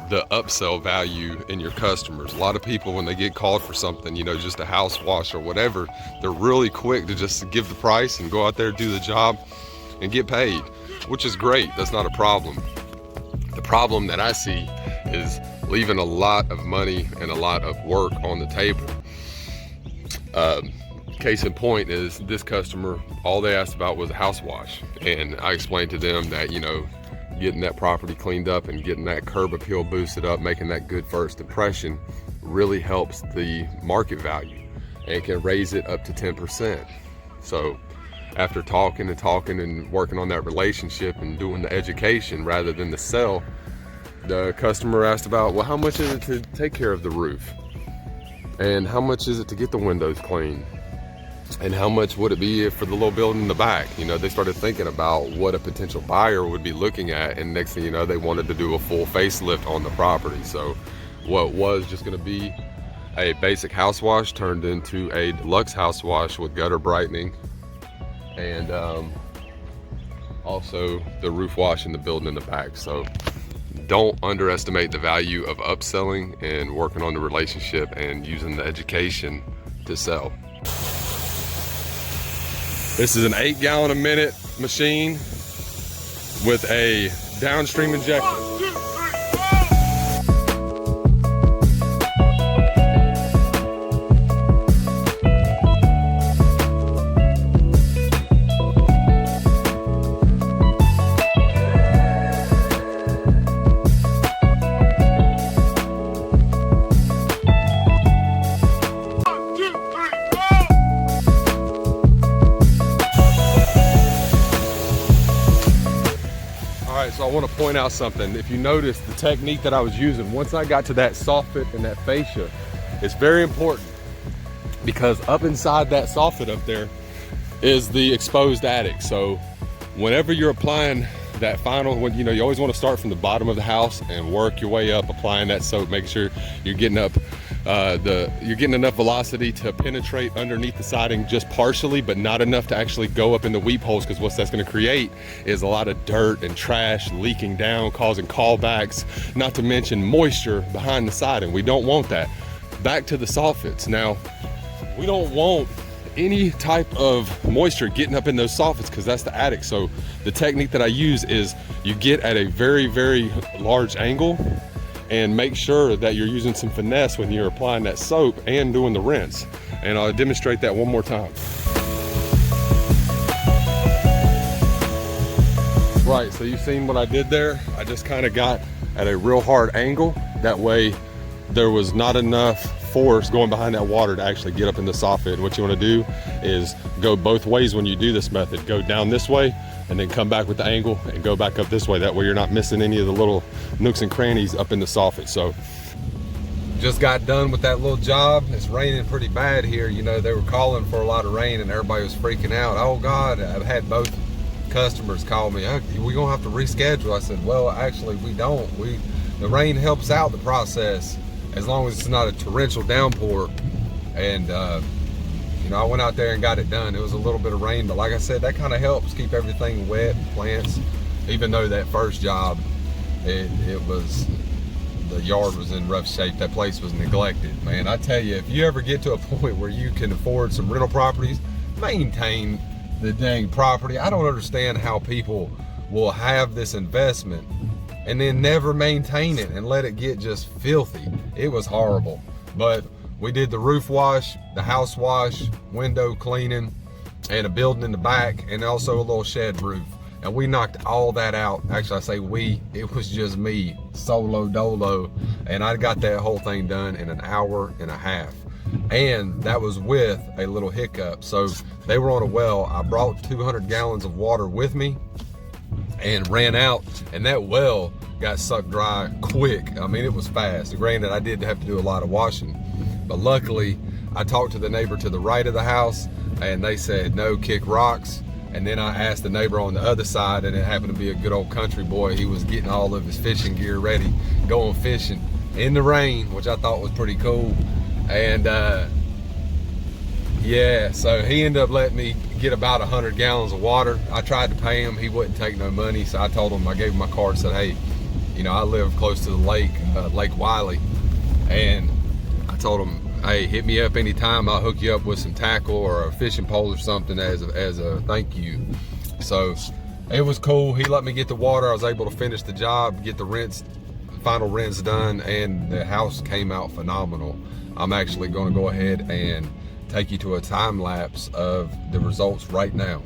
the upsell value in your customers. A lot of people, when they get called for something, you know, just a house wash or whatever, they're really quick to just give the price and go out there, do the job and get paid, which is great. That's not a problem. The problem that I see is leaving a lot of money and a lot of work on the table. Case in point is this customer, all they asked about was a house wash. And I explained to them that, you know, getting that property cleaned up and getting that curb appeal boosted up, making that good first impression really helps the market value and can raise it up to 10%. So after talking and working on that relationship and doing the education rather than the sell, the customer asked about, well, how much is it to take care of the roof? And how much is it to get the windows clean? And how much would it be for the little building in the back? You know, they started thinking about what a potential buyer would be looking at, and next thing you know, they wanted to do a full facelift on the property. So what was just gonna be a basic house wash turned into a deluxe house wash with gutter brightening and also the roof wash in the building in the back. So don't underestimate the value of upselling and working on the relationship and using the education to sell. This is an 8 gallon a minute machine with a downstream injector. So I want to point out something. If you notice the technique that I was using, once I got to that soffit and that fascia, it's very important because up inside that soffit up there is the exposed attic. So whenever you're applying that final, you know, you always want to start from the bottom of the house and work your way up, applying that soap, making sure you're getting up you're getting enough velocity to penetrate underneath the siding just partially, but not enough to actually go up in the weep holes, because what that's going to create is a lot of dirt and trash leaking down, causing callbacks, not to mention moisture behind the siding. We don't want that. Back to the soffits. Now, we don't want any type of moisture getting up in those soffits because that's the attic. So the technique that I use is you get at a very, very large angle and make sure that you're using some finesse when you're applying that soap and doing the rinse. And I'll demonstrate that one more time. Right, so you've seen what I did there. I just kind of got at a real hard angle. That way there was not enough force going behind that water to actually get up in the soffit. And what you want to do is go both ways when you do this method. Go down this way and then come back with the angle and go back up this way. That way you're not missing any of the little nooks and crannies up in the soffit. So just got done with that little job. It's raining pretty bad here. You know, they were calling for a lot of rain and everybody was freaking out. Oh God, I've had both customers call me, oh, we're gonna have to reschedule. I said, well, actually we don't. The rain helps out the process as long as it's not a torrential downpour. And you know, I went out there and got it done. It was a little bit of rain, but like I said, that kind of helps keep everything wet, plants. Even though that first job, it was, the yard was in rough shape. That place was neglected, man. I tell you, if you ever get to a point where you can afford some rental properties, maintain the dang property. I don't understand how people will have this investment and then never maintain it and let it get just filthy. It was horrible. But we did the roof wash, the house wash, window cleaning, and a building in the back, and also a little shed roof. And we knocked all that out. Actually, I say we, it was just me, solo dolo. And I got that whole thing done in an hour and a half. And that was with a little hiccup. So they were on a well. I brought 200 gallons of water with me and ran out, and that well got sucked dry quick. I mean, it was fast. Granted, I did have to do a lot of washing, but luckily I talked to the neighbor to the right of the house and they said no, kick rocks. And then I asked the neighbor on the other side, and it happened to be a good old country boy. He was getting all of his fishing gear ready, going fishing in the rain, which I thought was pretty cool. And yeah, so he ended up letting me get about 100 gallons of water. I tried to pay him, he wouldn't take no money. So I told him, I gave him my card, said, hey, You know, I live close to the lake, Lake Wiley, and I told him, hey, hit me up anytime. I'll hook you up with some tackle or a fishing pole or something as a thank you. So it was cool. He let me get the water. I was able to finish the job, get the final rinse done, and the house came out phenomenal. I'm actually going to go ahead and take you to a time lapse of the results right now.